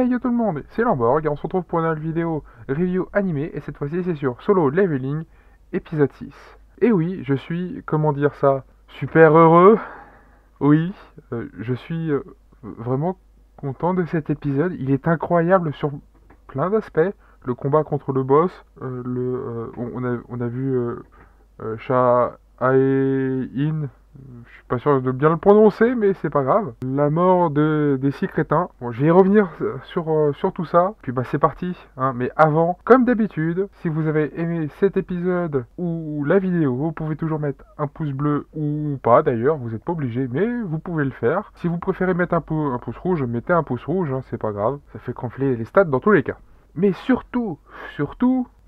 Hey yo tout le monde, c'est Lamborg et on se retrouve pour une nouvelle vidéo review animée et cette fois-ci c'est sur Solo Leveling épisode 6. Et oui, je suis, comment dire ça, super heureux. Oui, je suis vraiment content de cet épisode. Il est incroyable sur plein d'aspects. Le combat contre le boss, on a vu Sha Ae-in, je suis pas sûr de bien le prononcer, mais c'est pas grave. La mort des six crétins. Bon, je vais y revenir sur tout ça. Puis bah c'est parti. Hein. Mais avant, comme d'habitude, si vous avez aimé cet épisode ou la vidéo, vous pouvez toujours mettre un pouce bleu ou pas d'ailleurs. Vous n'êtes pas obligé, mais vous pouvez le faire. Si vous préférez mettre un pouce rouge, mettez un pouce rouge. Hein, c'est pas grave. Ça fait gonfler les stats dans tous les cas. Mais surtout,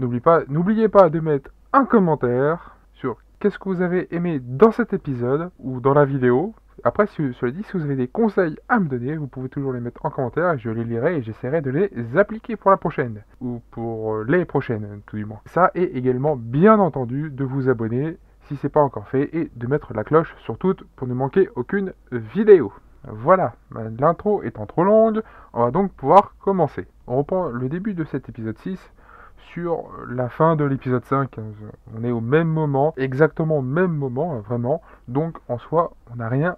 n'oubliez pas de mettre un commentaire sur qu'est-ce que vous avez aimé dans cet épisode ou dans la vidéo. Après, cela dit, si vous avez des conseils à me donner, vous pouvez toujours les mettre en commentaire et je les lirai et j'essaierai de les appliquer pour la prochaine. Ou pour les prochaines, tout du moins. Ça, et également, bien entendu, de vous abonner si ce n'est pas encore fait et de mettre la cloche sur toutes pour ne manquer aucune vidéo. Voilà, l'intro étant trop longue, on va donc pouvoir commencer. On reprend le début de cet épisode 6 sur la fin de l'épisode 5. On est au même moment, exactement au même moment, vraiment. Donc en soi, on n'a rien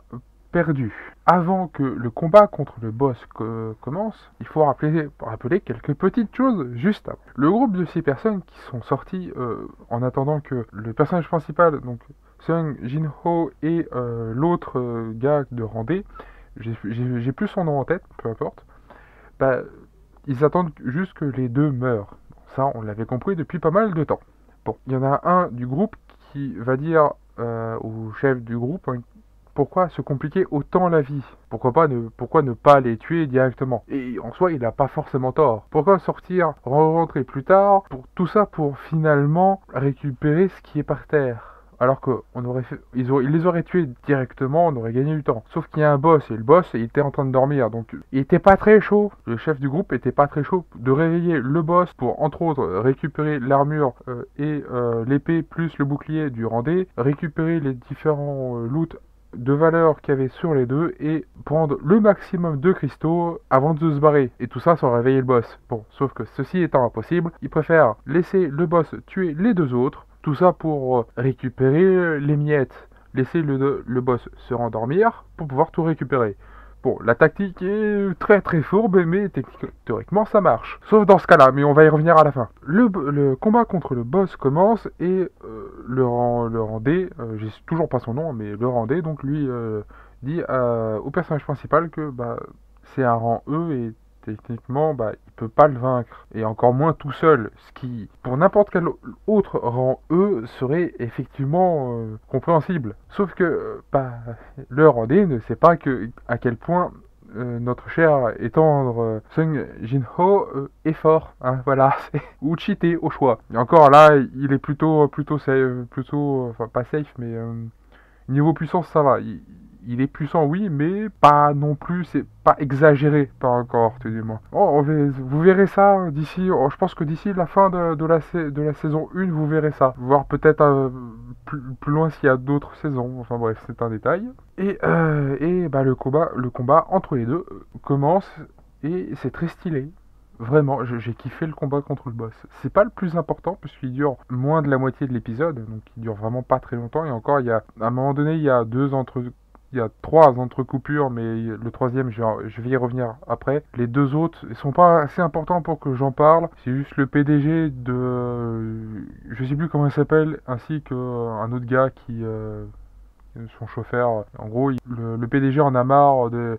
perdu. Avant que le combat contre le boss commence, il faut rappeler quelques petites choses juste avant. Le groupe de 6 personnes qui sont sorties en attendant que le personnage principal, donc Sung Jin-ho et l'autre gars de Randé, j'ai plus son nom en tête, peu importe, bah, ils attendent juste que les deux meurent. Ça, on l'avait compris depuis pas mal de temps. Bon, il y en a un du groupe qui va dire au chef du groupe pourquoi se compliquer autant la vie. Pourquoi ne pas les tuer directement. Et en soi, il n'a pas forcément tort. Pourquoi sortir, rentrer plus tard, pour tout ça pour finalement récupérer ce qui est par terre. Alors qu'ils les auraient tués directement, on aurait gagné du temps. Sauf qu'il y a un boss, et le boss, il était en train de dormir. Donc, il était pas très chaud. Le chef du groupe était pas très chaud de réveiller le boss pour, entre autres, récupérer l'armure et l'épée plus le bouclier du Randé, récupérer les différents loots de valeur qu'il y avait sur les deux et prendre le maximum de cristaux avant de se barrer. Et tout ça sans réveiller le boss. Bon, sauf que ceci étant impossible, il préfère laisser le boss tuer les deux autres. Tout ça pour récupérer les miettes. Laisser le boss se rendormir pour pouvoir tout récupérer. Bon, la tactique est très très fourbe, mais théoriquement ça marche. Sauf dans ce cas-là, mais on va y revenir à la fin. Le combat contre le boss commence et le Randé, j'ai toujours pas son nom, mais le Randé, donc lui dit au personnage principal que bah, c'est un rang E et techniquement, bah, il peut pas le vaincre. Et encore moins tout seul. Ce qui, pour n'importe quel autre rang E, serait effectivement compréhensible. Sauf que bah, le Randé ne sait pas à quel point notre cher et tendre Sung Jin-ho est fort. Hein, voilà. Ou cheaté au choix. Et encore là, il est plutôt enfin pas safe, mais niveau puissance, ça va. Il est puissant, oui, mais pas non plus, c'est pas exagéré, pas encore, tout du moins. Oh, vous verrez ça d'ici, je pense que d'ici la fin de la saison 1, vous verrez ça. Voir peut-être plus loin s'il y a d'autres saisons, enfin bref, c'est un détail. Et bah, le combat entre les deux commence, et c'est très stylé. Vraiment, j'ai kiffé le combat contre le boss. C'est pas le plus important puisqu'il dure moins de la moitié de l'épisode, donc il dure vraiment pas très longtemps. Et encore, à un moment donné, il y a trois entrecoupures, mais le troisième, je vais y revenir après. Les deux autres, ils sont pas assez importants pour que j'en parle. C'est juste le PDG je sais plus comment il s'appelle, ainsi qu'un autre gars qui son chauffeur. En gros, le PDG en a marre de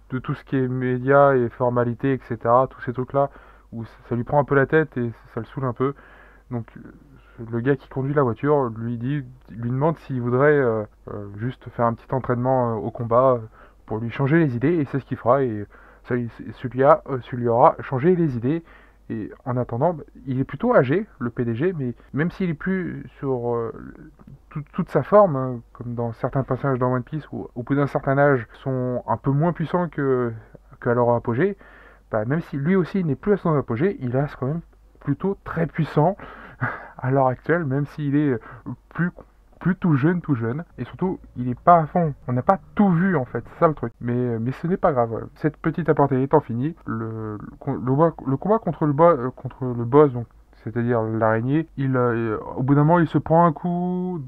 tout ce qui est médias et formalités, etc. Tous ces trucs-là, où ça lui prend un peu la tête et ça le saoule un peu. Donc le gars qui conduit la voiture lui demande s'il voudrait juste faire un petit entraînement au combat pour lui changer les idées, et c'est ce qu'il fera, et ça lui aura changé les idées. Et en attendant, il est plutôt âgé, le PDG, mais même s'il est plus sur toute sa forme, hein, comme dans certains personnages dans One Piece, où au bout d'un certain âge sont un peu moins puissants qu'à leur apogée, bah, même si lui aussi n'est plus à son apogée, il reste quand même plutôt très puissant à l'heure actuelle, même s'il est plus plus tout jeune, et surtout, il est pas à fond. On n'a pas tout vu, en fait, c'est ça le truc. Mais ce n'est pas grave. Ouais. Cette petite aparté étant finie, le combat contre le boss, donc, c'est-à-dire l'araignée, au bout d'un moment, il se prend un coup.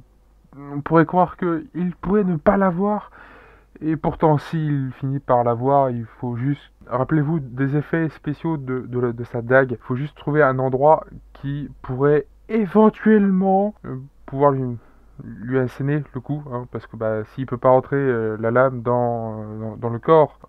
On pourrait croire qu'il pourrait ne pas l'avoir. Et pourtant, s'il finit par l'avoir, il faut juste... Rappelez-vous des effets spéciaux de sa dague. Il faut juste trouver un endroit qui pourrait éventuellement pouvoir lui asséner le coup. Hein, parce que bah, s'il peut pas rentrer la lame dans le corps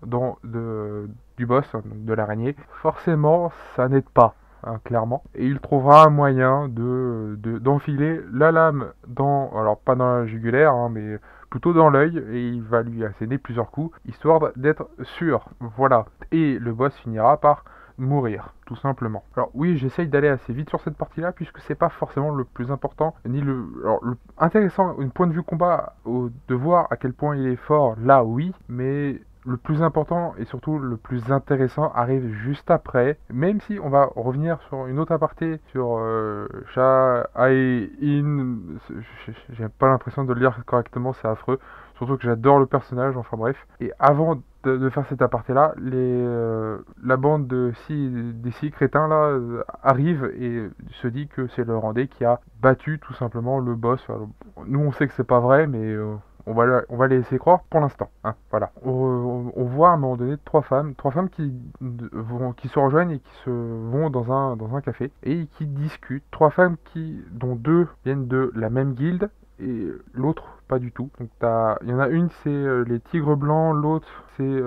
du boss, hein, de l'araignée, forcément, ça n'aide pas. Hein, clairement, et il trouvera un moyen d'enfiler la lame alors pas dans la jugulaire, hein, mais plutôt dans l'œil, et il va lui asséner plusieurs coups, histoire d'être sûr, voilà, et le boss finira par mourir, tout simplement. Alors oui, j'essaye d'aller assez vite sur cette partie-là, puisque c'est pas forcément le plus important, ni le intéressant, un point de vue combat, de voir à quel point il est fort, là oui, mais le plus important et surtout le plus intéressant arrive juste après, même si on va revenir sur une autre aparté sur Shah-in. J'ai pas l'impression de le lire correctement, c'est affreux. Surtout que j'adore le personnage, enfin bref. Et avant de faire cet aparté là, la bande des six crétins là arrive et se dit que c'est le Randé qui a battu tout simplement le boss. Alors, nous on sait que c'est pas vrai, mais on va les laisser croire pour l'instant. Hein, voilà. On voit à un moment donné trois femmes qui se rejoignent et qui se vont dans un café et qui discutent. Trois femmes dont deux viennent de la même guilde et l'autre pas du tout. Donc il y en a une, c'est les Tigres Blancs, l'autre c'est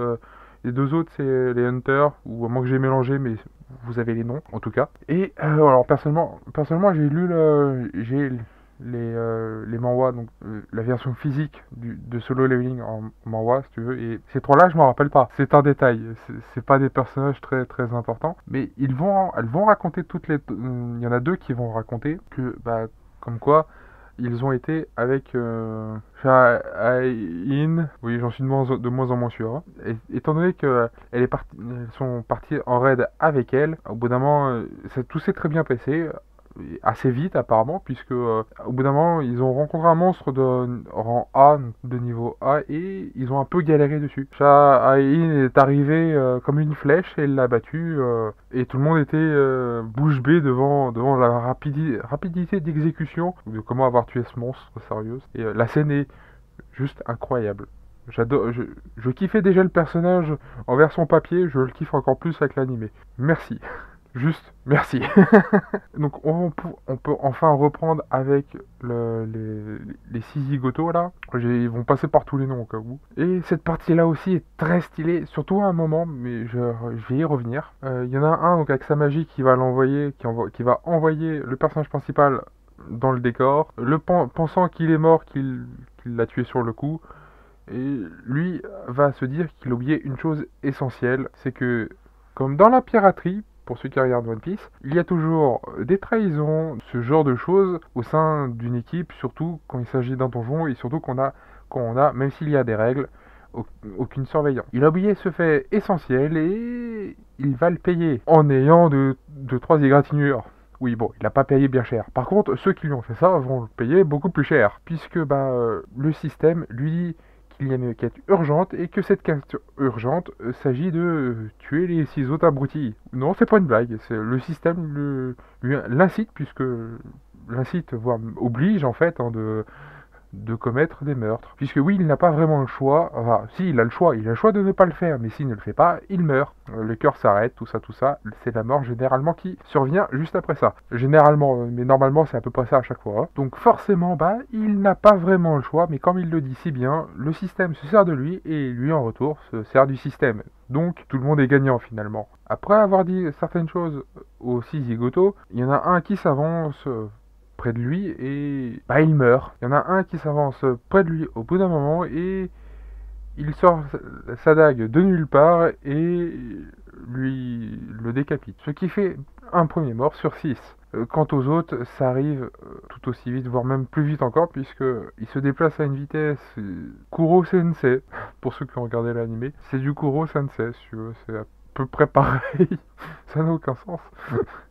les deux autres, c'est les Hunters, ou à moins que j'ai mélangé, mais vous avez les noms en tout cas. Et alors personnellement j'ai les manhwas, donc la version physique de Solo Leveling en manhwa, si tu veux, et ces trois-là, je m'en rappelle pas. C'est un détail, c'est pas des personnages très très importants, mais elles vont raconter il y en a deux qui vont raconter que, bah, comme quoi, ils ont été avec Shah-in. Oui, j'en suis de moins en moins sûr. Hein. Étant donné elles sont parties en raid avec elle, au bout d'un moment, tout s'est très bien passé assez vite apparemment, puisque au bout d'un moment ils ont rencontré un monstre de rang A, de niveau A, et ils ont un peu galéré dessus. Shah-in est arrivé comme une flèche et il l'a battu, et tout le monde était bouche bée devant la rapidité d'exécution, de comment avoir tué ce monstre, sérieuse. Et la scène est juste incroyable. J'adore, je kiffais déjà le personnage en version papier, je le kiffe encore plus avec l'animé. Merci. Juste, merci. Donc on peut enfin reprendre avec les six zigotos là. Ils vont passer par tous les noms au cas où. Et cette partie là aussi est très stylée, surtout à un moment, mais je vais y revenir. Il y en a un donc avec sa magie qui va qui va envoyer le personnage principal dans le décor, pensant qu'il est mort, qu'il l'a tué sur le coup. Et lui va se dire qu'il a oublié une chose essentielle, c'est que, comme dans la piraterie, pour ceux qui regardent One Piece, il y a toujours des trahisons, ce genre de choses au sein d'une équipe, surtout quand il s'agit d'un donjon et surtout quand on a, même s'il y a des règles, aucune surveillance. Il a oublié ce fait essentiel et il va le payer en ayant de trois égratignures. Oui, bon, il n'a pas payé bien cher. Par contre, ceux qui lui ont fait ça vont le payer beaucoup plus cher, puisque le système lui dit qu'il y a une quête urgente et que cette quête urgente s'agit de tuer les six autres abrutis. Non, c'est pas une blague, le système lui l'incite, puisque l'incite, voire oblige en fait, hein, de commettre des meurtres. Puisque oui, il n'a pas vraiment le choix, enfin si, il a le choix de ne pas le faire, mais s'il ne le fait pas, il meurt. Le cœur s'arrête, tout ça, c'est la mort généralement qui survient juste après ça. Généralement, mais normalement c'est à peu près ça à chaque fois. Hein. Donc forcément, il n'a pas vraiment le choix, mais comme il le dit si bien, le système se sert de lui, et lui en retour se sert du système. Donc tout le monde est gagnant finalement. Après avoir dit certaines choses aux six zigotos, il y en a un qui s'avance près de lui et il meurt. Il y en a un qui s'avance près de lui au bout d'un moment et il sort sa dague de nulle part et lui le décapite. Ce qui fait un premier mort sur 6. Quant aux autres, ça arrive tout aussi vite, voire même plus vite encore, puisque il se déplace à une vitesse Kuro Sensei, pour ceux qui ont regardé l'animé. C'est du Kuro Sensei, si tu veux, c'est peu près pareil. Ça n'a aucun sens.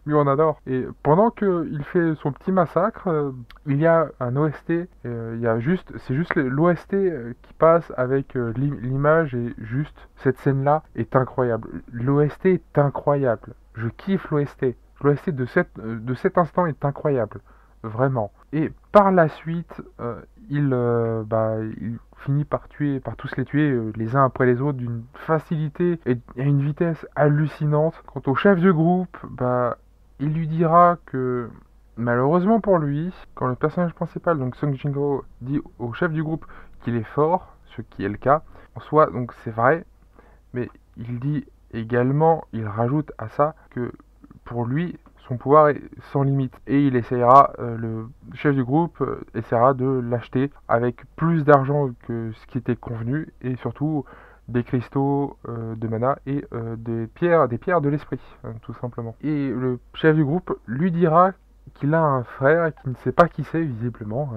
Mais on adore. Et pendant qu'il fait son petit massacre, il y a un OST. C'est juste l'OST qui passe avec l'image et juste cette scène-là est incroyable. L'OST est incroyable. Je kiffe l'OST. L'OST de cet instant est incroyable. Vraiment. Et par la suite, il finit par tous les tuer les uns après les autres d'une facilité et à une vitesse hallucinante. Quant au chef de groupe, il lui dira que malheureusement pour lui, quand le personnage principal, donc Sung Jin-ho, dit au chef du groupe qu'il est fort, ce qui est le cas, en soi, donc c'est vrai, mais il dit également, il rajoute à ça que pour lui, son pouvoir est sans limite. Et le chef du groupe essaiera de l'acheter avec plus d'argent que ce qui était convenu et surtout des cristaux de mana et des pierres de l'esprit, tout simplement. Et le chef du groupe lui dira qu'il a un frère qui ne sait pas qui c'est visiblement.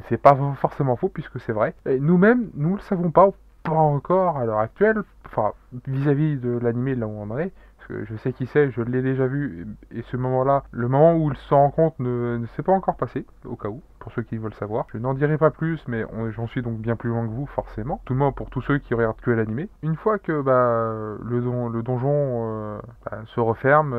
C'est pas forcément faux puisque c'est vrai. Et nous-mêmes, nous le savons pas encore à l'heure actuelle, enfin vis-à-vis de l'animé là où on en est, parce que je sais qui c'est, je l'ai déjà vu, et ce moment-là, le moment où il s'en rend compte ne s'est pas encore passé, au cas où, pour ceux qui veulent savoir. Je n'en dirai pas plus, mais j'en suis donc bien plus loin que vous, forcément. Tout le moins pour tous ceux qui regardent que l'animé. Une fois que le donjon se referme,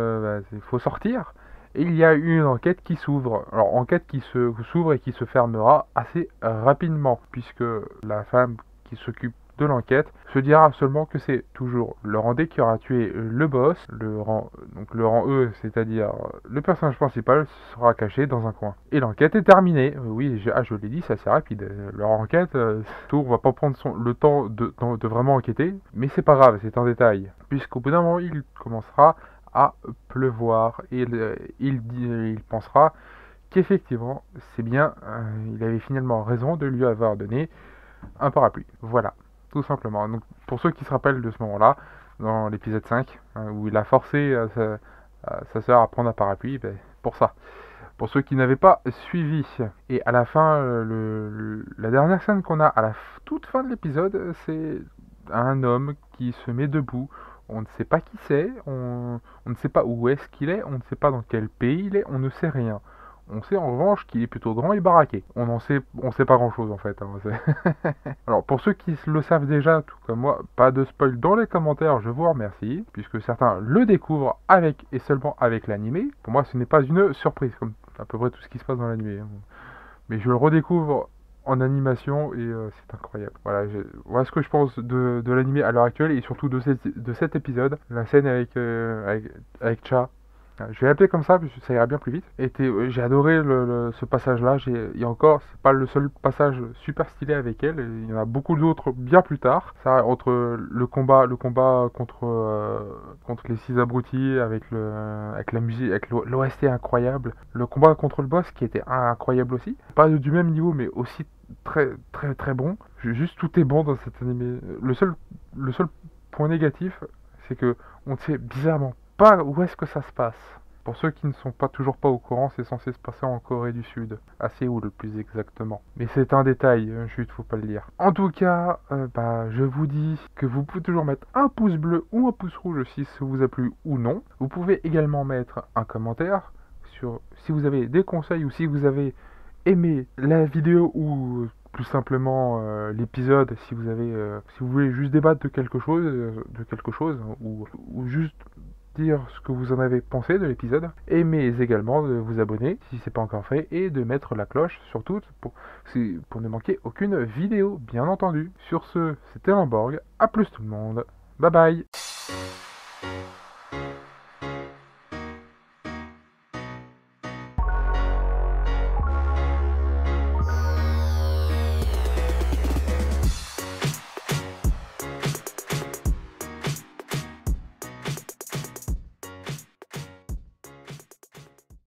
il faut sortir. Et il y a une enquête qui s'ouvre. Alors, enquête qui s'ouvre et qui se fermera assez rapidement, puisque la femme qui s'occupe de l'enquête se dira seulement que c'est toujours le rang D qui aura tué le boss, le rang E, c'est-à-dire le personnage principal, sera caché dans un coin. Et l'enquête est terminée. Oui, je l'ai dit, c'est assez rapide. Leur enquête, on va pas prendre le temps de vraiment enquêter, mais c'est pas grave, c'est un détail. Puisqu'au bout d'un moment, il commencera à pleuvoir et il pensera qu'effectivement, c'est bien, il avait finalement raison de lui avoir donné un parapluie. Voilà, tout simplement. Donc, pour ceux qui se rappellent de ce moment-là, dans l'épisode 5, où il a forcé sa sœur à prendre un parapluie, pour ça. Pour ceux qui n'avaient pas suivi. Et à la fin, la dernière scène qu'on a à la toute fin de l'épisode, c'est un homme qui se met debout. On ne sait pas qui c'est, on ne sait pas où est-ce qu'il est, on ne sait pas dans quel pays il est, on ne sait rien. On sait en revanche qu'il est plutôt grand et baraqué. On sait pas grand chose en fait. Alors pour ceux qui le savent déjà, tout comme moi, pas de spoil dans les commentaires, je vous remercie, puisque certains le découvrent avec et seulement avec l'animé. Pour moi ce n'est pas une surprise, comme à peu près tout ce qui se passe dans l'animé. Mais je le redécouvre en animation et c'est incroyable. Voilà ce que je pense de l'animé à l'heure actuelle et surtout de cet épisode. La scène avec Cha. Je vais l'appeler comme ça, parce que ça ira bien plus vite. J'ai adoré ce passage-là. Et encore, c'est pas le seul passage super stylé avec elle. Il y en a beaucoup d'autres bien plus tard. Ça, entre le combat contre les 6 abrutis, avec la musique, avec l'OST incroyable. Le combat contre le boss qui était incroyable aussi. Pas du même niveau, mais aussi très très très bon. Juste tout est bon dans cet animé. Le seul point négatif, c'est que on sait bizarrement pas où est-ce que ça se passe. Pour ceux qui ne sont toujours pas au courant, c'est censé se passer en Corée du Sud, à Séoul plus exactement. Mais c'est un détail, chut, faut pas le dire. En tout cas, je vous dis que vous pouvez toujours mettre un pouce bleu ou un pouce rouge si ça vous a plu ou non. Vous pouvez également mettre un commentaire sur si vous avez des conseils ou si vous avez aimé la vidéo ou plus simplement l'épisode, si vous voulez juste débattre de quelque chose ou juste dire ce que vous en avez pensé de l'épisode, et mais également de vous abonner si c'est pas encore fait et de mettre la cloche surtout pour ne manquer aucune vidéo, bien entendu. Sur ce, c'était Lamborg, à plus tout le monde, bye bye.